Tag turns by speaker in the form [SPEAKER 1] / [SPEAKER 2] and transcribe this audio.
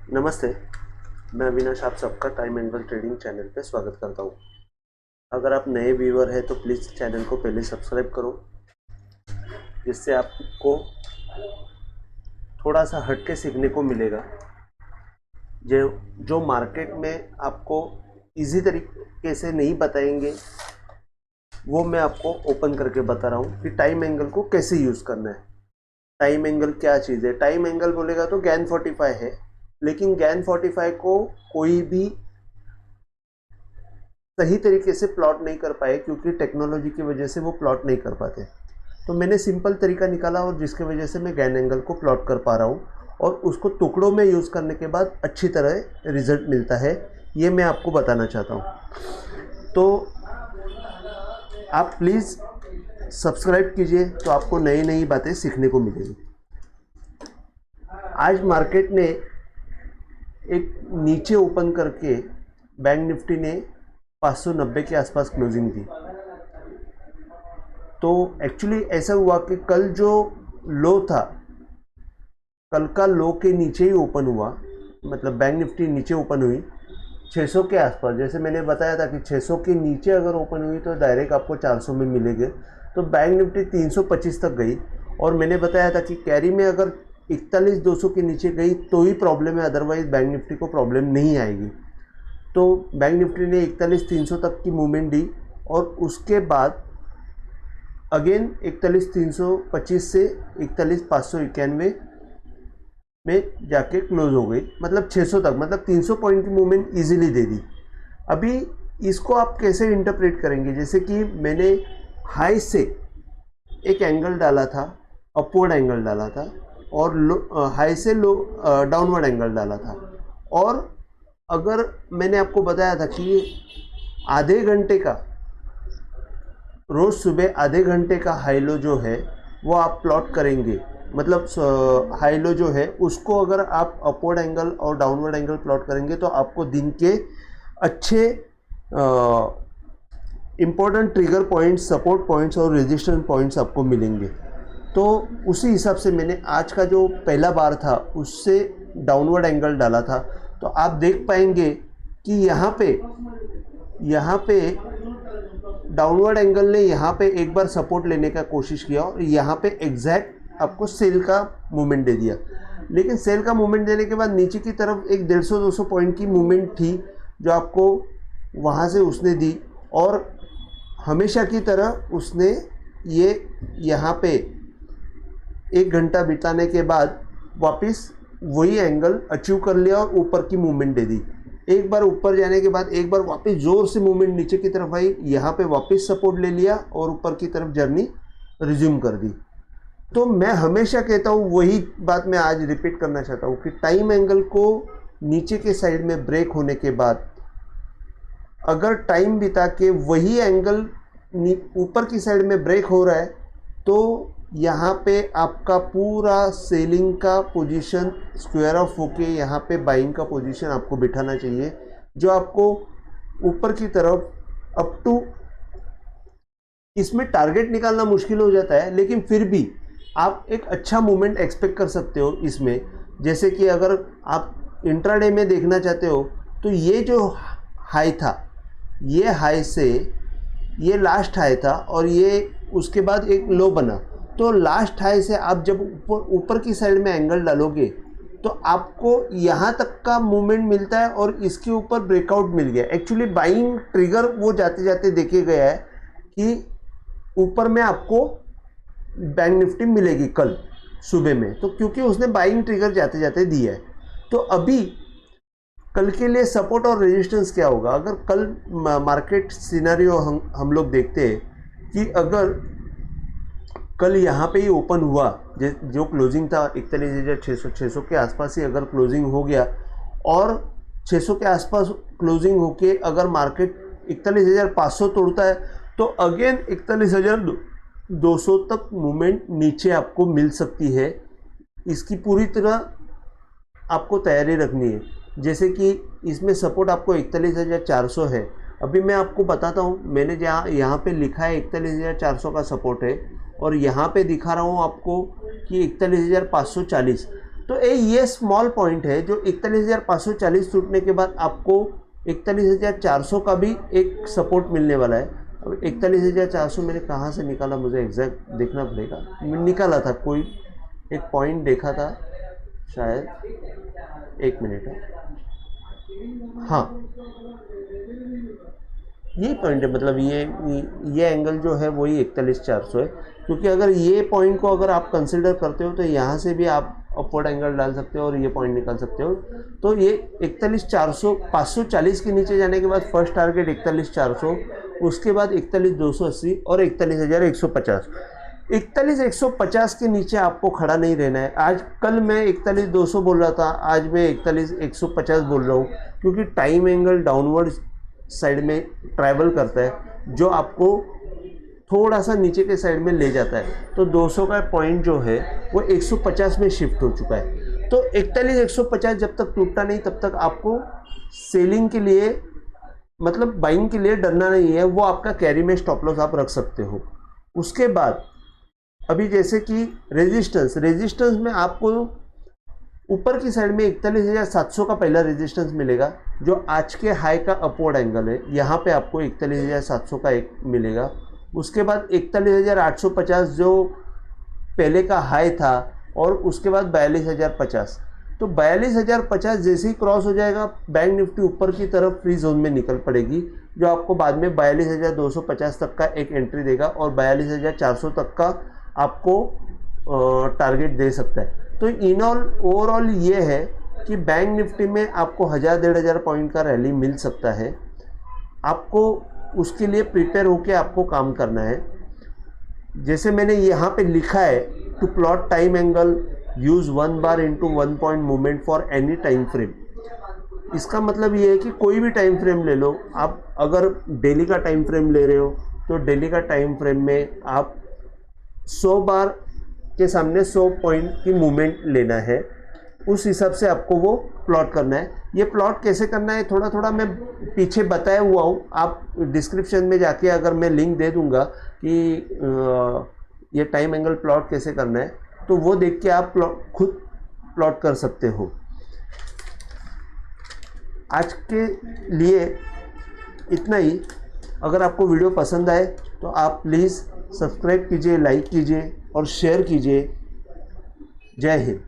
[SPEAKER 1] नमस्ते। मैं अविनाश आप सबका टाइम एंगल ट्रेडिंग चैनल पे स्वागत करता हूँ। अगर आप नए व्यूअर हैं तो प्लीज़ चैनल को पहले सब्सक्राइब करो, जिससे आपको थोड़ा सा हट के सीखने को मिलेगा। जो मार्केट में आपको इजी तरीके से नहीं बताएंगे वो मैं आपको ओपन करके बता रहा हूँ कि टाइम एंगल को कैसे यूज़ करना है। टाइम एंगल क्या चीज़ है? टाइम एंगल बोलेगा तो गैन 45 है, लेकिन गैन 45 को कोई भी सही तरीके से प्लॉट नहीं कर पाए क्योंकि टेक्नोलॉजी की वजह से वो प्लॉट नहीं कर पाते। तो मैंने सिंपल तरीका निकाला और जिसके वजह से मैं गैन एंगल को प्लॉट कर पा रहा हूँ और उसको टुकड़ों में यूज़ करने के बाद अच्छी तरह रिजल्ट मिलता है, ये मैं आपको बताना चाहता हूँ। तो आप प्लीज़ सब्सक्राइब कीजिए तो आपको नई नई बातें सीखने को मिलेगी। आज मार्केट ने एक नीचे ओपन करके बैंक निफ्टी ने 590 के आसपास क्लोजिंग दी। तो एक्चुअली ऐसा हुआ कि कल जो लो था, कल का लो के नीचे ही ओपन हुआ, मतलब बैंक निफ्टी नीचे ओपन हुई 600 के आसपास। जैसे मैंने बताया था कि 600 के नीचे अगर ओपन हुई तो डायरेक्ट आपको 400 में मिलेंगे। तो बैंक निफ्टी 325 तक गई और मैंने बताया था कि कैरी में अगर 41,200 के नीचे गई तो ही प्रॉब्लम है, अदरवाइज बैंक निफ्टी को प्रॉब्लम नहीं आएगी। तो बैंक निफ्टी ने 41,300 तक की मूवमेंट दी और उसके बाद अगेन 41,325 से 41,591 में जाके क्लोज हो गई, मतलब 600 तक, मतलब 300 पॉइंट की मूवमेंट इजीली दे दी। अभी इसको आप कैसे इंटरप्रेट करेंगे? जैसे कि मैंने हाई से एक एंगल डाला था, अपवर्ड एंगल डाला था, और हाई से लो डाउनवर्ड एंगल डाला था। और अगर मैंने आपको बताया था कि आधे घंटे का, रोज़ सुबह आधे घंटे का हाई लो जो है वो आप प्लॉट करेंगे, मतलब हाई लो जो है उसको अगर आप अपवर्ड एंगल और डाउनवर्ड एंगल प्लॉट करेंगे तो आपको दिन के अच्छे important trigger points, support points और रेजिस्टेंस पॉइंट्स आपको मिलेंगे। तो उसी हिसाब से मैंने आज का जो पहला बार था उससे डाउनवर्ड एंगल डाला था। तो आप देख पाएंगे कि यहाँ पे डाउनवर्ड एंगल ने यहाँ पे एक बार सपोर्ट लेने का कोशिश किया और यहाँ पे एग्जैक्ट आपको सेल का मूवमेंट दे दिया। लेकिन सेल का मूवमेंट देने के बाद नीचे की तरफ एक 150-200 पॉइंट की मूवमेंट थी जो आपको वहाँ से उसने दी, और हमेशा की तरह उसने ये यहाँ पे एक घंटा बिताने के बाद वापस वही एंगल अचीव कर लिया और ऊपर की मूवमेंट दे दी। एक बार ऊपर जाने के बाद एक बार वापस जोर से मूवमेंट नीचे की तरफ आई, यहाँ पे वापस सपोर्ट ले लिया और ऊपर की तरफ जर्नी रिज्यूम कर दी। तो मैं हमेशा कहता हूँ, वही बात मैं आज रिपीट करना चाहता हूँ कि टाइम एंगल को नीचे के साइड में ब्रेक होने के बाद अगर टाइम बिता के वही एंगल ऊपर की साइड में ब्रेक हो रहा है तो यहाँ पे आपका पूरा सेलिंग का पोजीशन स्क्वायर ऑफ होके यहाँ पे बाइंग का पोजीशन आपको बिठाना चाहिए, जो आपको ऊपर की तरफ अप टू, इसमें टारगेट निकालना मुश्किल हो जाता है लेकिन फिर भी आप एक अच्छा मूवमेंट एक्सपेक्ट कर सकते हो इसमें। जैसे कि अगर आप इंट्राडे में देखना चाहते हो तो ये जो हाई था, ये हाई से ये लास्ट हाई था और ये उसके बाद एक लो बना। तो लास्ट हाई से आप जब ऊपर की साइड में एंगल डालोगे तो आपको यहाँ तक का मूवमेंट मिलता है और इसके ऊपर ब्रेकआउट मिल गया। एक्चुअली बाइंग ट्रिगर वो जाते जाते देखे गया है कि ऊपर में आपको बैंक निफ्टी मिलेगी कल सुबह में, तो क्योंकि उसने बाइंग ट्रिगर जाते जाते दिया है। तो अभी कल के लिए सपोर्ट और रेजिस्टेंस क्या होगा? अगर कल मार्केट सिनेरियो हम लोग देखते हैं कि अगर कल यहाँ पे ही ओपन हुआ, जो क्लोजिंग था 41,600 के आसपास ही अगर क्लोजिंग हो गया और 600 के आसपास क्लोजिंग होके अगर मार्केट 41,500 तोड़ता है तो अगेन 41,200 तक मूवमेंट नीचे आपको मिल सकती है। इसकी पूरी तरह आपको तैयारी रखनी है। जैसे कि इसमें सपोर्ट आपको 41,400 है। अभी मैं आपको बताता हूँ, मैंने यहाँ पे लिखा है 41,400 का सपोर्ट है और यहाँ पे दिखा रहा हूँ आपको कि 41,540। तो ये स्मॉल पॉइंट है जो 41,540 टूटने के बाद आपको 41,400 का भी एक सपोर्ट मिलने वाला है। अब 41,400 मैंने कहाँ से निकाला, मुझे एग्जैक्ट देखना पड़ेगा। निकाला था कोई एक पॉइंट देखा था शायद, 1 मिनट है, हाँ ये पॉइंट है, मतलब ये एंगल जो है वही 41,400 है। क्योंकि अगर ये पॉइंट को अगर आप कंसिडर करते हो तो यहाँ से भी आप अपवर्ड एंगल डाल सकते हो और ये पॉइंट निकाल सकते हो। तो ये 41,400 540 के नीचे जाने के बाद फर्स्ट टारगेट 41,400, उसके बाद 41,280 और 41,150। 41,150 के नीचे आपको खड़ा नहीं रहना है। आज कल मैं 41,200 बोल रहा था, आज मैं 41,150 बोल रहा हूँ, क्योंकि टाइम एंगल डाउनवर्ड साइड में ट्रैवल करता है जो आपको थोड़ा सा नीचे के साइड में ले जाता है। तो 200 का पॉइंट जो है वो 150 में शिफ्ट हो चुका है। तो 41,150 जब तक टूटता नहीं तब तक आपको सेलिंग के लिए, मतलब बाइंग के लिए डरना नहीं है। वो आपका कैरी में स्टॉप लॉस आप रख सकते हो। उसके बाद अभी जैसे कि रेजिस्टेंस में आपको ऊपर की साइड में 41,700 का पहला रेजिस्टेंस मिलेगा जो आज के हाई का अपवर्ड एंगल है। यहाँ पे आपको 41,700 का एक मिलेगा। उसके बाद 41,850 जो पहले का हाई था, और उसके बाद 42,050। तो 42,050 जैसे ही क्रॉस हो जाएगा बैंक निफ्टी ऊपर की तरफ फ्री जोन में निकल पड़ेगी, जो आपको बाद में 42,250 तक का एक एंट्री देगा और 42,400 तक का आपको टारगेट दे सकता है। तो ओवरऑल ये है कि बैंक निफ्टी में आपको 1,000-1,500 पॉइंट का रैली मिल सकता है। आपको उसके लिए प्रिपेयर होकर आपको काम करना है। जैसे मैंने यहाँ पे लिखा है, to plot time angle use 1 bar into 1 point movement for any time frame. इसका मतलब ये है कि कोई भी टाइम फ्रेम ले लो आप। अगर डेली का टाइम फ्रेम ले रहे हो तो डेली का टाइम फ्रेम में आप 100 बार के सामने 100 पॉइंट की मूवमेंट लेना है। उस हिसाब से आपको वो प्लॉट करना है। ये प्लॉट कैसे करना है थोड़ा थोड़ा मैं पीछे बताया हुआ हूँ। आप डिस्क्रिप्शन में जाके अगर मैं लिंक दे दूँगा कि ये टाइम एंगल प्लॉट कैसे करना है, तो वो देख के आप खुद प्लॉट कर सकते हो। आज के लिए इतना ही। अगर आपको वीडियो पसंद आए तो आप प्लीज़ सब्सक्राइब कीजिए, लाइक कीजिए और शेयर कीजिए। जय हिंद।